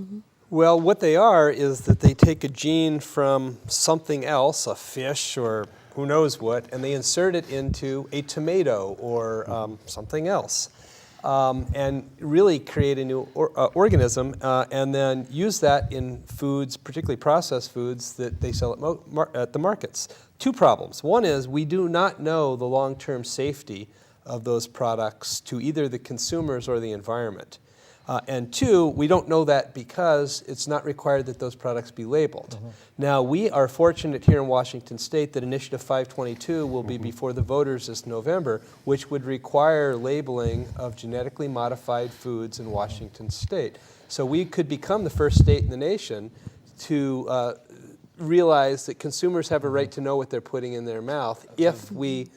Well, what they are is that they take a gene from something else, a fish or who knows what, and they insert it into a tomato or something else. And really create a new organism, and then use that in foods, particularly processed foods that they sell at the markets. Two problems. One is we do not know the long-term safety of those products to either the consumers or the environment. And two, we don't know that because it's not required that those products be labeled. Now, we are fortunate here in Washington State that Initiative 522 will be before the voters this November, which would require labeling of genetically modified foods in Washington State. So we could become the first state in the nation to realize that consumers have a right to know what they're putting in their mouth if we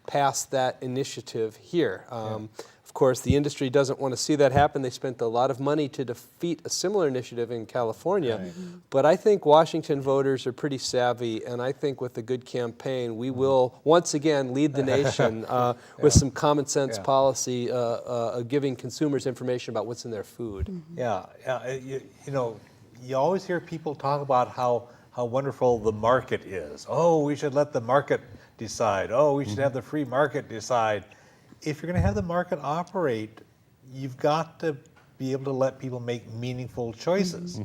pass that initiative here. Of course, the industry doesn't want to see that happen. They spent a lot of money to defeat a similar initiative in California. But I think Washington voters are pretty savvy, and I think with a good campaign, we will once again lead the nation with some common sense policy, giving consumers information about what's in their food. You always hear people talk about how wonderful the market is. Oh, we should let the market decide. Oh, we should have the free market decide. If you're going to have the market operate, you've got to be able to let people make meaningful choices.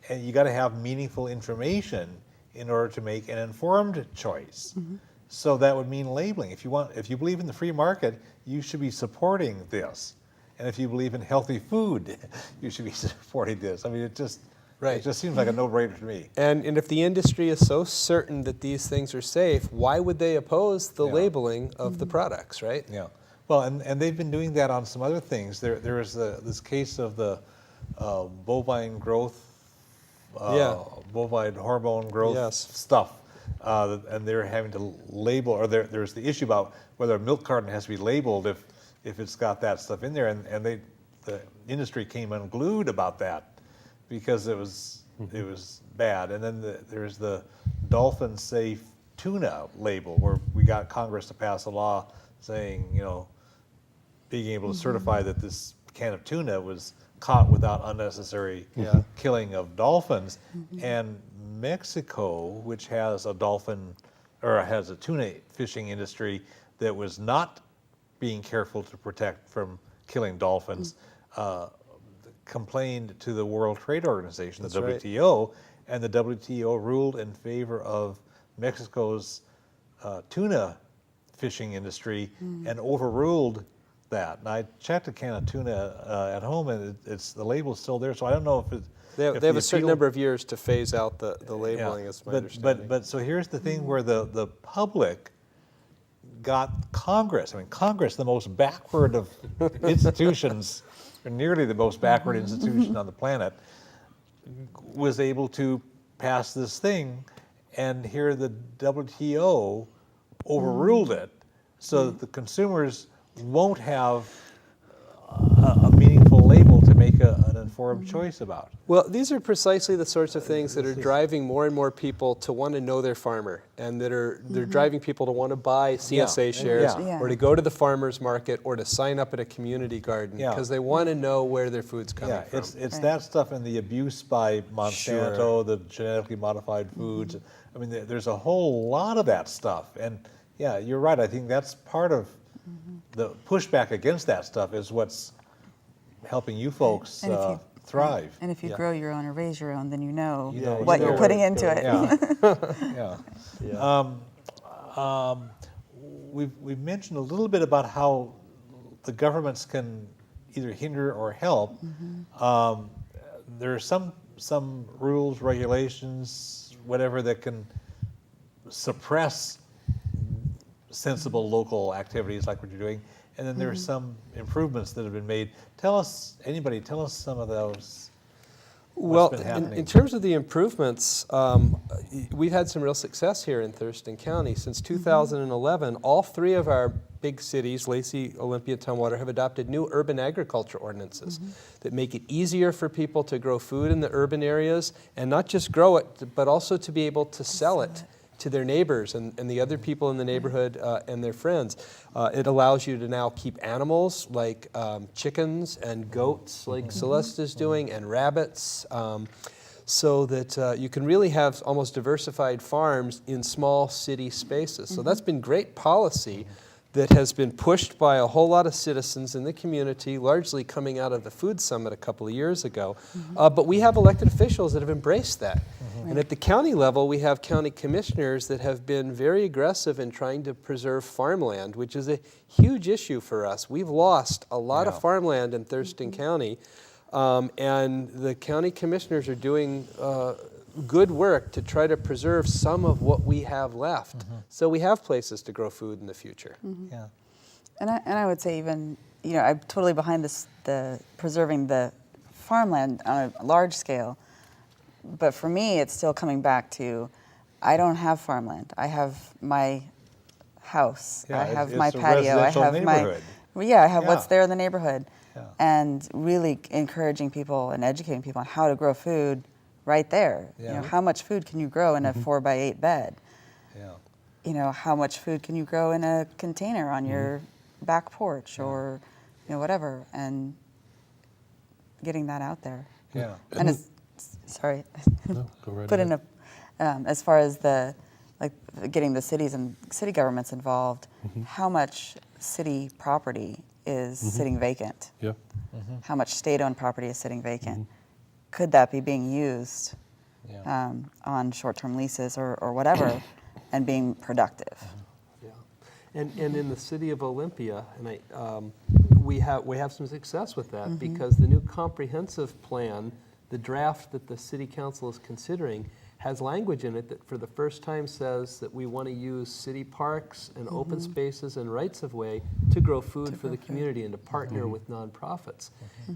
And you got to have meaningful information in order to make an informed choice. So that would mean labeling. If you believe in the free market, you should be supporting this. And if you believe in healthy food, you should be supporting this. I mean, it just seems like a no-brainer to me. And if the industry is so certain that these things are safe, why would they oppose the labeling of the products, right? Well, and they've been doing that on some other things. There is this case of the bovine growth, bovine hormone growth stuff, and they're having to label, or there's the issue about whether a milk carton has to be labeled if it's got that stuff in there, and the industry came unglued about that because it was bad. And then there's the dolphin safe tuna label, where we got Congress to pass a law saying, being able to certify that this can of tuna was caught without unnecessary killing of dolphins. And Mexico, which has a dolphin, or has a tuna fishing industry that was not being careful to protect from killing dolphins, complained to the World Trade Organization, the That's right. WTO, and the WTO ruled in favor of Mexico's tuna fishing industry and overruled that. And I checked a can of tuna at home, and the label's still there. So I don't know if it. They if have the a certain appeal- number of years to phase out the labeling, is my understanding. But so here's the thing where the public got Congress. I mean, Congress, the most backward of institutions, or nearly the most backward institution on the planet, was able to pass this thing, and here the WTO overruled it, so that the consumers won't have a meaningful label to make an informed choice about. Well, these are precisely the sorts of things that are driving more and more people to want to know their farmer, and they're driving people to want to buy CSA shares, Yeah. or to go to the farmer's market, or to sign up at a community garden, Yeah. because they want to know where their food's coming Yeah, from. it's that stuff and the abuse by Monsanto, Sure. the genetically modified foods. I mean, there's a whole lot of that stuff. And yeah, you're right. I think that's part of the pushback against that stuff is what's helping you folks And if you- thrive. And if you Yeah. grow your own or raise your own, then you know You know what you you're know putting where into it's it. Yeah, yeah. Yeah. We've mentioned a little bit about how the governments can either hinder or help. There are some rules, regulations, whatever, that can suppress sensible local activities like what you're doing, and then there are some improvements that have been made. Tell us some of those. Well, been in happening? terms of the improvements, we've had some real success here in Thurston County. Since 2011, all three of our big cities, Lacey, Olympia, Tumwater, have adopted new urban agriculture ordinances that make it easier for people to grow food in the urban areas, and not just grow it, but also to be able to sell it to their neighbors and the other people in the neighborhood and their friends. It allows you to now keep animals like chickens and goats, like Celeste is doing, and rabbits, so that you can really have almost diversified farms in small city spaces. So that's been great policy that has been pushed by a whole lot of citizens in the community, largely coming out of the Food Summit a couple of years ago. But we have elected officials that have embraced that. And at the county level, we have county commissioners that have been very aggressive in trying to preserve farmland, which is a huge issue for us. We've lost a lot of farmland in Thurston County, and the county commissioners are doing good work to try to preserve some of what we have left. So we have places to grow food in the future. Yeah. And I would say even, I'm totally behind this, the preserving the farmland on a large scale. But for me, it's still coming back to, I don't have farmland. I have my house. Yeah, I have it's my a patio. I residential have neighborhood. I have what's Yeah. there in the neighborhood. Yeah. And really encouraging people and educating people on how to grow food right there. Yeah. How much food can you grow in a 4x8 bed? Yeah. How much food can you grow in a container on your back porch or, whatever, and getting that out there. Yeah. And sorry, No, go right put in ahead. as far as getting the cities and city governments involved, how much city property is sitting vacant? Yeah. How much state-owned property is sitting vacant? Could that be being used Yeah. on short-term leases or whatever, and being productive? Yeah, and in the city of Olympia, and we have some success with that because the new comprehensive plan, the draft that the city council is considering, has language in it that for the first time says that we want to use city parks and open spaces and rights of way to grow food for the community and to partner with nonprofits.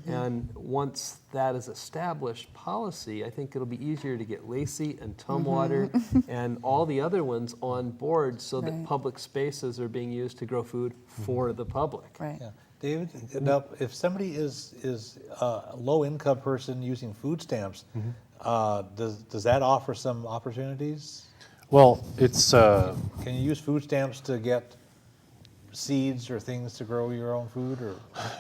And once that is established policy, I think it'll be easier to get Lacey and Tumwater and all the other ones on board so that Right. public spaces are being used to grow food for the public. Right. Yeah. David, now, if somebody is a low-income person using food stamps, does that offer some opportunities? Well, it's Can you use food stamps to get seeds or things to grow your own food? Or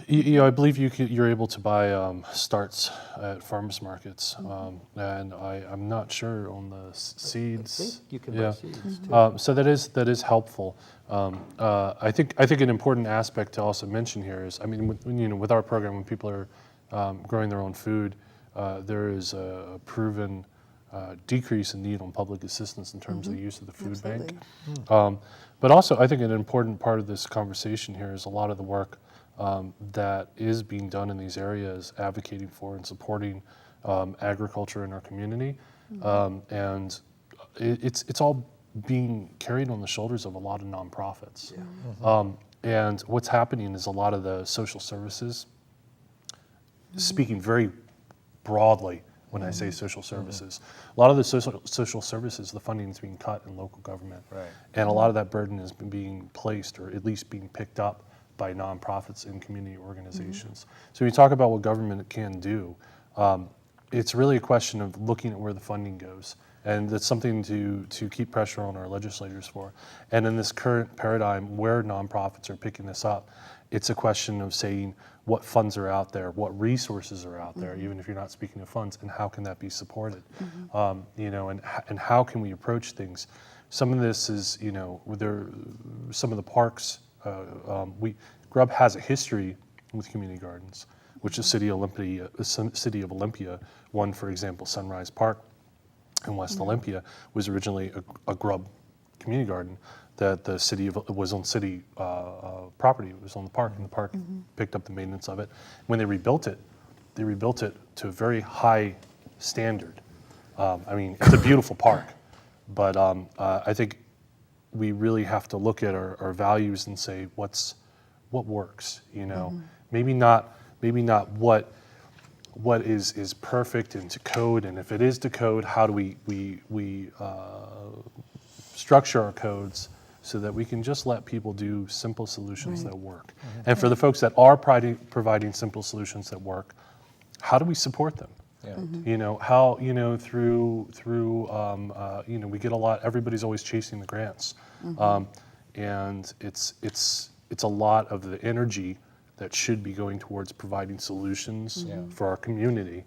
I believe you're able to buy starts at farmers markets, and I'm not sure on the seeds. I think you can Yeah. buy seeds too. So that is helpful. I think an important aspect to also mention here is, with our program, when people are growing their own food, there is a proven decrease in need on public assistance in terms of the use of the food bank. But also, I think an important part of this conversation here is a lot of the work that is being done in these areas, advocating for and supporting agriculture in our community. And it's all being carried on the shoulders of a lot of nonprofits. And what's happening is a lot of the social services, speaking very broadly when I say social services, a lot of the social services, the funding is being cut in local government. And a lot of that burden is being placed, or at least being picked up, by nonprofits and community organizations. So when you talk about what government can do, it's really a question of looking at where the funding goes. And it's something to keep pressure on our legislators for. And in this current paradigm where nonprofits are picking this up, it's a question of saying what funds are out there, what resources are out there, even if you're not speaking of funds, and how can that be supported? You know, and how can we approach things? Some of this is, you know, some of the parks, Grub has a history with community gardens, which the City of Olympia, one, for example, Sunrise Park in West Olympia, was originally a Grub community garden that the city was on city property. It was on the park, and the park picked up the maintenance of it. When they rebuilt it to a very high standard. I mean, it's a beautiful park, but I think we really have to look at our values and say what works. You know, maybe not what is perfect and to code, and if it is to code, how do we structure our codes so that we can just let people do simple solutions that work. And for the folks that are providing simple solutions that work, how do we support them? You know, how, you know, through you know, we get a lot, everybody's always chasing the grants. And it's a lot of the energy that should be going towards providing solutions for our community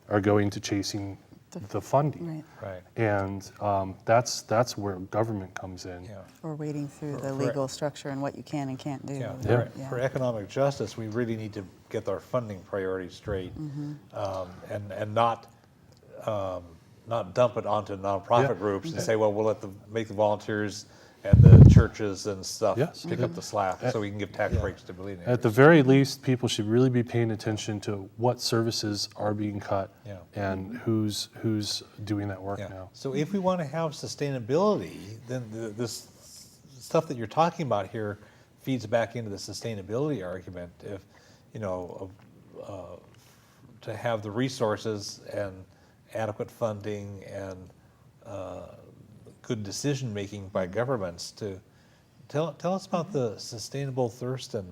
are going to chasing the funding. And that's where government comes in. Or wading through the legal structure and what you can and can't do. For economic justice, we really need to get our funding priorities straight, and not dump it onto nonprofit groups and say, well, we'll make the volunteers and the churches and stuff pick up the slack so we can give tax breaks to billionaires. At the very least, people should really be paying attention to what services are being cut and who's doing that work now. So if we want to have sustainability, then this stuff that you're talking about here feeds back into the sustainability argument. If, you know, to have the resources and adequate funding and good decision making by governments to tell us about the Sustainable Thurston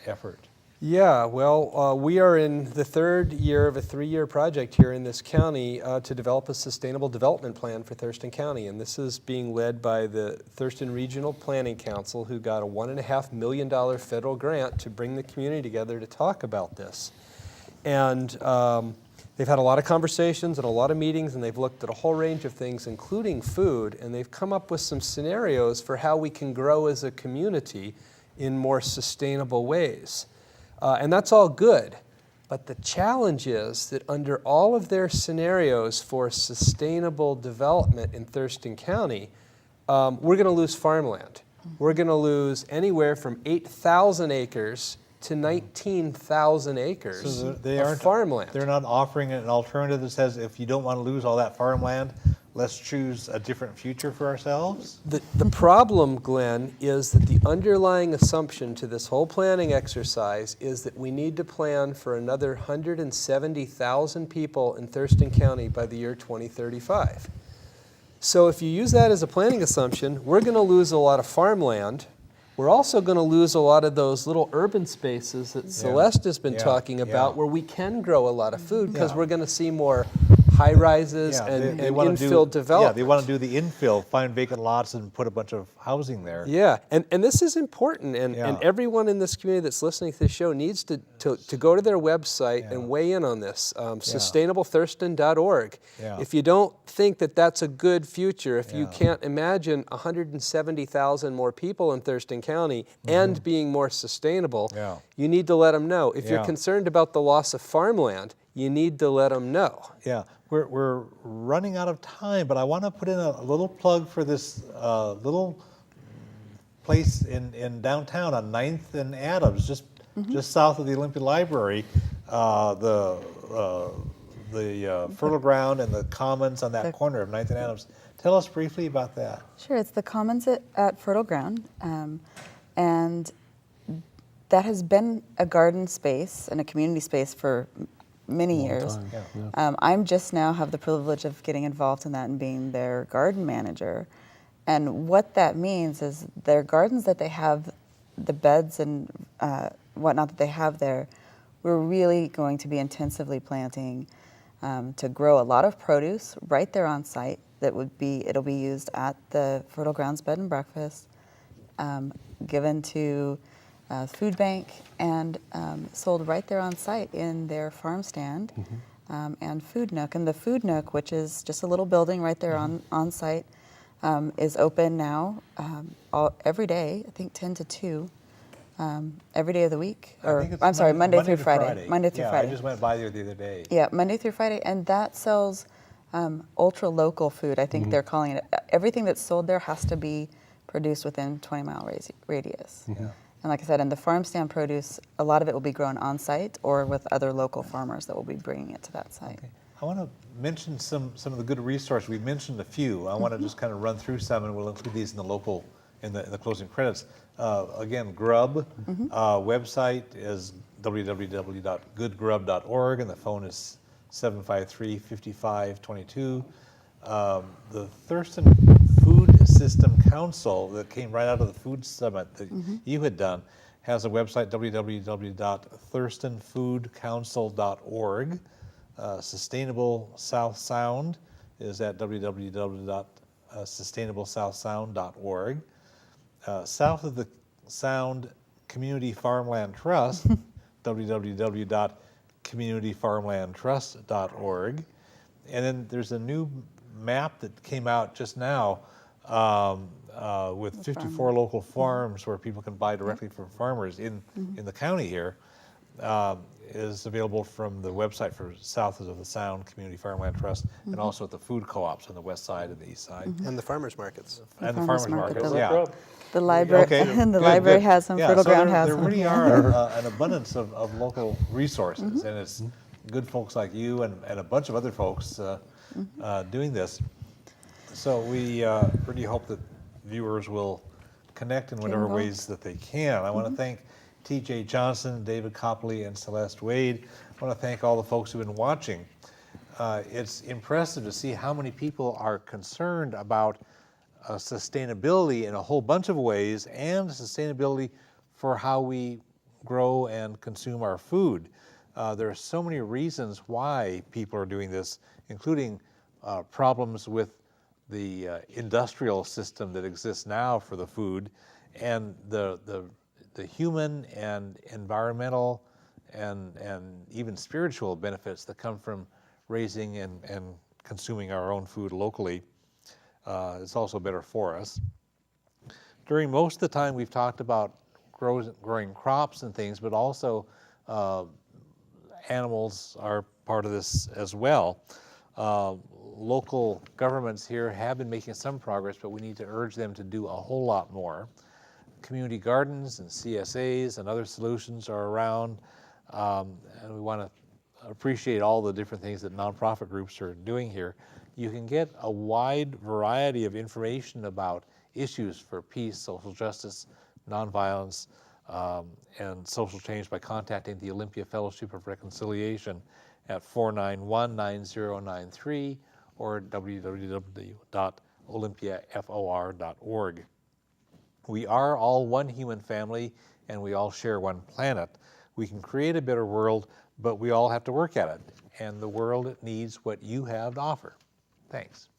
effort. Yeah, well, we are in the third year of a 3-year project here in this county to develop a sustainable development plan for Thurston County, and this is being led by the Thurston Regional Planning Council, who got a $1.5 million federal grant to bring the community together to talk about this. And they've had a lot of conversations and a lot of meetings, and they've looked at a whole range of things, including food, and they've come up with some scenarios for how we can grow as a community in more sustainable ways. And that's all good, but the challenge is that under all of their scenarios for sustainable development in Thurston County, we're going to lose farmland. We're going to lose anywhere from 8,000 acres to 19,000 acres of farmland. They're not offering an alternative that says, if you don't want to lose all that farmland, let's choose a different future for ourselves? The problem, Glenn, is that the underlying assumption to this whole planning exercise is that we need to plan for another 170,000 people in Thurston County by the year 2035. So if you use that as a planning assumption, we're going to lose a lot of farmland. We're also going to lose a lot of those little urban spaces that Celeste has been talking about where we can grow a lot of food because we're going to see more high rises Yeah, and wanna infill development. Yeah, they want to do the infill, find vacant lots and put a bunch of housing there. Yeah, and this is important, and Yeah. everyone in this community that's listening to this show needs to go to their website Yeah. and weigh in on this, sustainablethurston.org. Yeah. If you don't think that that's a good future, if you Yeah. can't imagine 170,000 more people in Thurston County and being more sustainable, Yeah. you need to let them know. If you're Yeah. concerned about the loss of farmland, you need to let them know. Yeah, we're running out of time, but I want to put in a little plug for this little place in downtown on 9th and Adams, just south of the Olympia Library, the fertile ground and the commons on that corner of 9th and Adams. Tell us briefly about that. Sure, it's the Commons at Fertile Ground, and that has been a garden space and a community space for many years. I'm just now have the privilege of getting involved in that and being their garden manager. And what that means is their gardens that they have, the beds and whatnot that they have there, we're really going to be intensively planting to grow a lot of produce right there on site. It'll be used at the Fertile Grounds Bed and Breakfast, given to food bank, and sold right there on site in their farm stand and food nook. And the food nook, which is just a little building right there on site, is open now every day, I think 10 to 2, every day of the week. I think it's Monday through to Friday. Monday through Yeah, Friday. I just went by there the other day. Yeah, Monday through Friday, and that sells ultra-local food, I think they're calling it. Everything that's sold there has to be produced within 20-mile radius. And like I said, in the farm stand produce, a lot of it will be grown on site or with other local farmers that will be bringing it to that site. Okay. I want to mention some of the good resources. We mentioned a few. I want to just kind of run through some, and we'll include these in the closing credits. Again, Grub website is www.goodgrub.org, and the phone is 753-5522. The Thurston Food System Council that came right out of the Food Summit that you had done has a website, www.thurstonfoodcouncil.org. Sustainable South Sound is at www.sustainablesouthsound.org. South of the Sound Community Farmland Trust, www.communityfarmlandtrust.org. And then there's a new map that came out just now with 54 local farms where people can buy directly from farmers in the county here. Is available from the website for South of the Sound Community Farmland Trust, and also at the food co-ops on the west side and the east side. And the farmers markets. And the farmers markets, the The library, the library has some, Fertile Ground has there some. really are an abundance of local resources, and it's good folks like you and a bunch of other folks doing this. So we really hope that viewers will connect in whatever ways that they can. I want to thank T.J. Johnson, David Copley, and Celeste Wade. I want to thank all the folks who've been watching. It's impressive to see how many people are concerned about sustainability in a whole bunch of ways, and sustainability for how we grow and consume our food. There are so many reasons why people are doing this, including problems with the industrial system that exists now for the food, and the human and environmental and even spiritual benefits that come from raising and consuming our own food locally. It's also better for us. During most of the time we've talked about growing crops and things, but also animals are part of this as well. Local governments here have been making some progress, but we need to urge them to do a whole lot more. Community gardens and CSAs and other solutions are around, and we want to appreciate all the different things that nonprofit groups are doing here. You can get a wide variety of information about issues for peace, social justice, nonviolence, and social change by contacting the Olympia Fellowship of Reconciliation at 491-9093 or www.olympiafor.org. We are all one human family, and we all share one planet. We can create a better world but we all have to work at it, and the world needs what you have to offer. Thanks.